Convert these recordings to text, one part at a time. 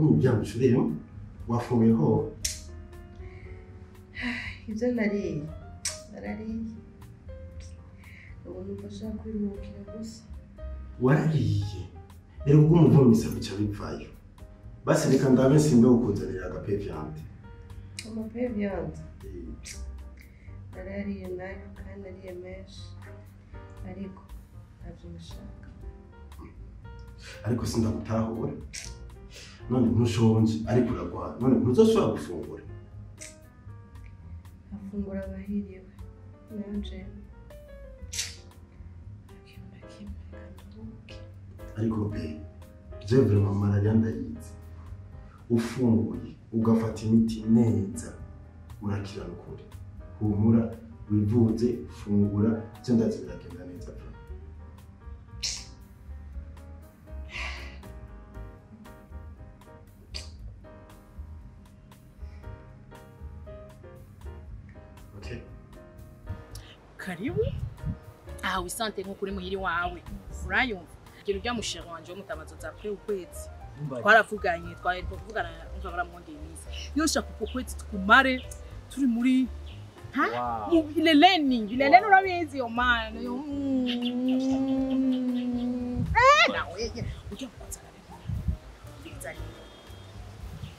mu byamashuri wafunguyeho ibyo narariye ubu numva ashaka kwiruhukira gusa warariye rero ubwo umuvumisa bica bipfayo basi reka ndabe simbe ukuzanira agapevyante amapevyante narariye nayo kandi nariye menshi ariko ntabyo nashaka ariko sindagutahura none ntushonje ariko uragwa none ntuzashobora gufungura afungura abahiriwe nayo njyewe ariko be jewe malariya ndayizi ufunguye ugafata imiti neza urakira n'ukuri humura wivuze fungura cyo ndazi biragenda neza pe okay karibu aha wisante nko kuri muhiri wawe urayumva ikintu byamushira wanje w'umutamazo za pre ukwezi twaravuganye twari kuvugana umva baramwongeye iminsi yo shaka ukwezi tukumare turi muri ileleni urabizi yo man yo nawe ujya kutsana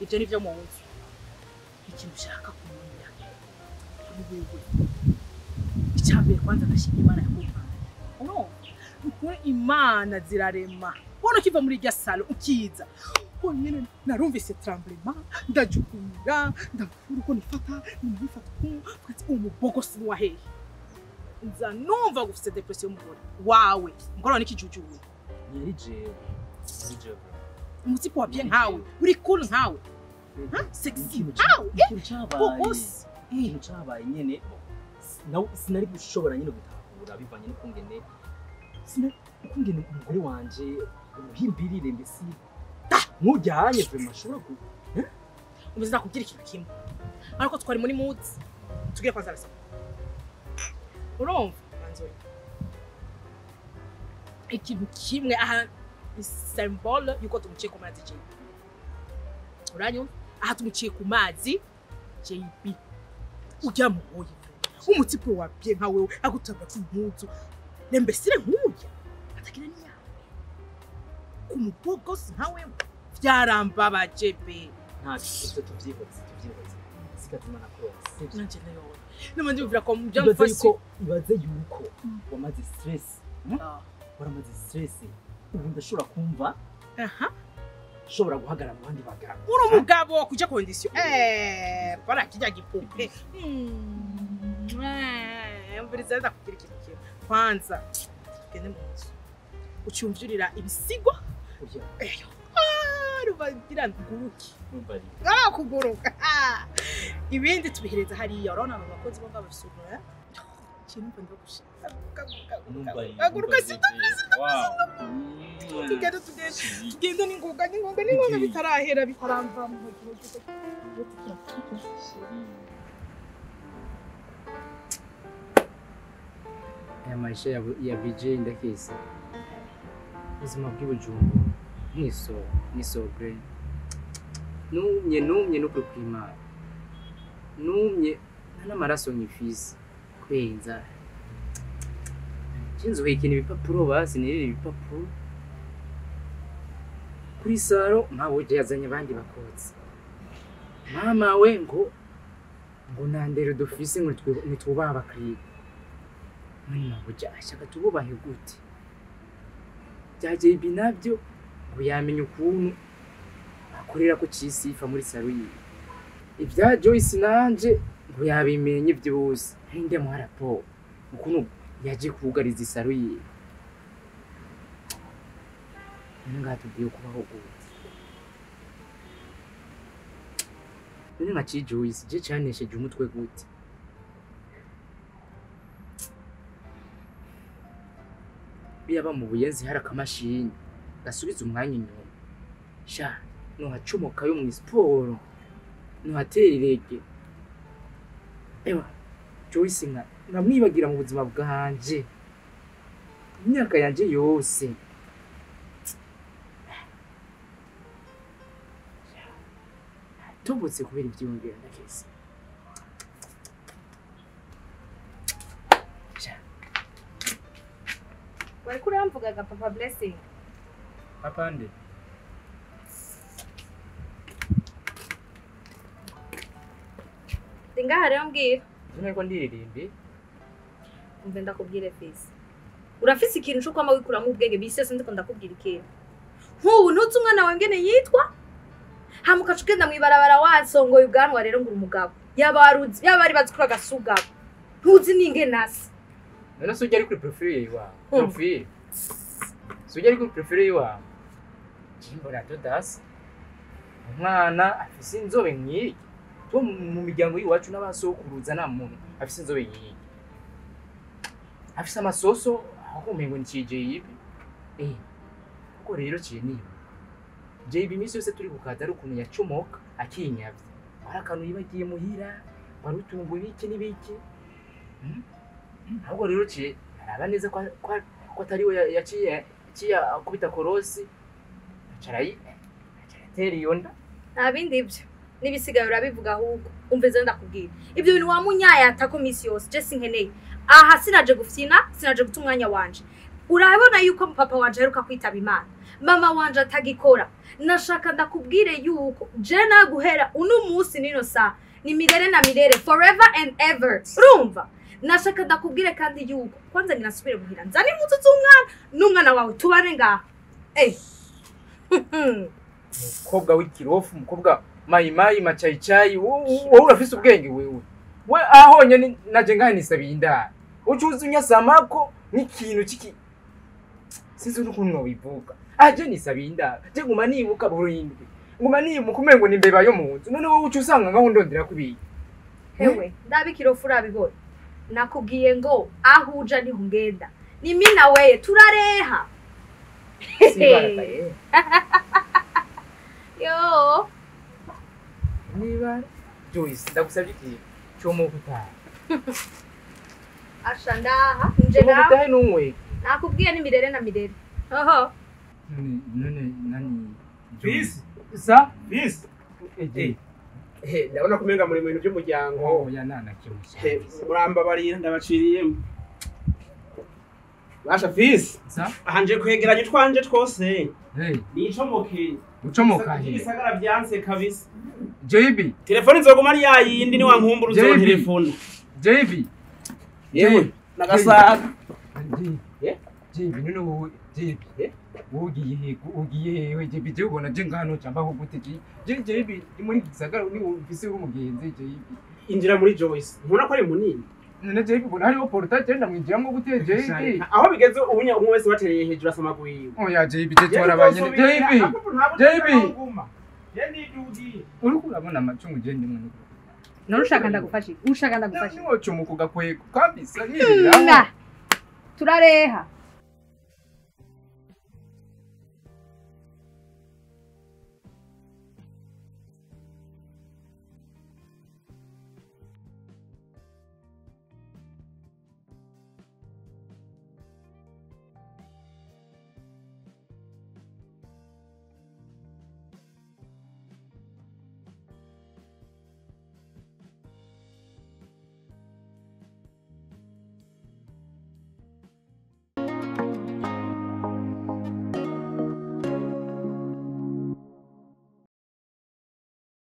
ibyo nivyo mu nzu ikintu ushaka kumenya icyambere kwanza ndashimye Imana yakumpaye ukuri Imana zirarema ubona kiva muri rya salo ukiza nyine narumvise tremblement ndajukumira ndakura uko nifata kwati umubogosi wa hehe nza numva gufite depression y'umugore wawe ngora n'ikijujuwe yari jewe umutsipo wa bien nkawe uri cool nkawe sexy ikintu cyabaye nyene sinari gushobora nyine gutahura bivanye n'ukungene umugore wanje uhimbirire mbese nkujyanye pe mashobora ku umeze nakubwira ikintu kimwe ariko twari muri mood tugire kwanza rasa urumva manzoye ikintu kimwe aha symbol yuko tumuciye ku mazi JB uranyo aha tumuciye ku mazi JB ujya mu hoyi umutsipo wa bien nkawe agutanga ku mpuzu nembesire nkuya atakira ni yawe kumubogosi nkawe byarambabaje be nta cyo tuvyihoze sikatuma na cross nanje nayo nima ndivira ko byamfashe ibaze yuko wamaze stress waramaze stress ubu ndashobora kumva shobora guhagarara mu bandi bagabo uri umugabo kuja condition para kijya gipupe mbiriza ndakugira ikintu kimwe kwanza tugende mu nzu ucyumvirira ibisigo rubagira nguruki kuguruka ibindi tubihereza hariya urabona abo bakozi bo ngabasura kintu mba gushaka aguruka tugende n'ingoga bitarahera bitaramba mu gihe aya maisha ya BJ ndakese ubuzima bw'ibujumbu nisobwe numye no kwimana numye n'amaraso nyifise kwenza kinzo wikini ibipapuro basi nirire ibipapuro kuri saro mpawe yazanye abandi bakotse mama we ngo nandere dufise ngo nitwubaha abakriye mwana buja ashaka tububahe gute byaje binabyo ngo yamenye ukuntu akorera ko Sifa muri saro yiwe ibya Joyce nanje ngo yabimenye byose hinde mu raporo ukuntu yaje kugariza isaro yiwe ngatubwiye kubaho gute none nka Joyce je cyanesheje umutwe gute biyaba mu buyenzi hari akamashini gasubiza umwanya inyuma sha no hacomoka yo mu sport no hatererege ewa Joyce nkamwibagira mu buzima bwanje imyaka yanje yose tubutse kubera ibyiyumviro ndakese. Wari kuramvugaga papa blessing. Papa nde? Ngaha rero mbwira. None ko ndiririmbi. Umve ndakubwire fisi. Urafise ikintu cyo kwama wikuramo ubwenge bisese ndiko ndakubwira ikintu. Nk'ubu ntuzi umwana wawe ngene yitwa? Hamuka cugenda mwibarabara wasongoye ubwanwa rero ngura umugabo. Yabaruzi yabari bazikura gasugabo. Ntuzi ninge nasi. None sujya ari kuri profile yawe. Profile. Sujya ari kuri profile yawe. Jimbora Todas. Umwana afise inzobe nk'iyi. Mu miryango y'iwacu n'abasokuruza nta muntu afise inzobe nk'iyi. Afise amasoso aho umengo ni CJB. Kuko rero niho. JB imisi yose turi kukaza ari ukuntu yacomoka akinyavye. Arakanu yibagiye muhira, warutungu ibiki n'ibiki. Ahubwo rero araba neza ko atari we yaciye akubita korosi. Acarayi acaratera iyo nda. Nabindi ibyo. Nibisigaye urabivuga ahubwo. Umveze ndakubwira. Ibyo bintu wamunyayata ko misi yose je sinkeneye. Aha sinaje gufyina, sinaje guta umwanya wanje. Urabona yuko papa wanje aheruka kwitaba Imana. Mama wanje atagikora. Nashaka ndakubwire yuko je naguhera uno munsi nino saa ni mirere na mirere forever and ever. Urumva? Nashaka ndakubwire kandi yuko kwanza ninasubire muhira. Nzani impuzu z'umwana n'umwana wawe tubane ngaha. Mukobwa w'ikirofu, mukobwa mayimayi macayicayi, wowe urafise ubwenge wewe. We ahonye naje ngahe nisabiye indara. Ucuza unyasamako n'ikintu ciki sinzi ukuntu wivuga. Aje nisabiye indara. Je nguma nibuka burindwi. Nguma nibuka umengo ni mbeba yo munzu. None wowe ucusanga ngaho ndondera kubiye. Hewe, ndabikiro urabibona. Nakubwiye ngo aho uja niho ngenda. Ni mimi na wewe turareha. Sibarakaye. Yo. Niba Joyce ndagusabye iki cyo mu gutaha. Ashandaha nje Cyo gutaha n'umwe. Nakubwiye ni mirere na mirere. Oho. Nani Peace. Sa? Peace. Ndabona kumenga muri bintu by'umuryango. Ya nana kimusha. Muramba barira ndabaciriyemo. Basha Peace. Sa? Ahanje kwegeranya twanje twose. Nicomoke. Ucomoka he. Isagara byanse kabisa. JB. Telefone nzoguma ari yayindi ni wankumbura uzo telefone. JB. Yewe nagasaga. JB none wowe JB. Ugiye we JB je ubona je ngano cyamba ho gute JB muri gisagara ni ufise umugenzi JB. Injira muri Joyce. Nkuna ko ari munini. None JB ubona hariho portage ndamwijiramo gute JB. Aho bigeze ubunya umwe wese batereye hejuru asama kuyiwe. Oya JB je twarabanye JB. Uri kurabona amacungu je ndimwe nuko. Narushaka ndagufashe. Ushaka ndagufashe. Niwo cumuko gakwego kabisa yirira. Turareha.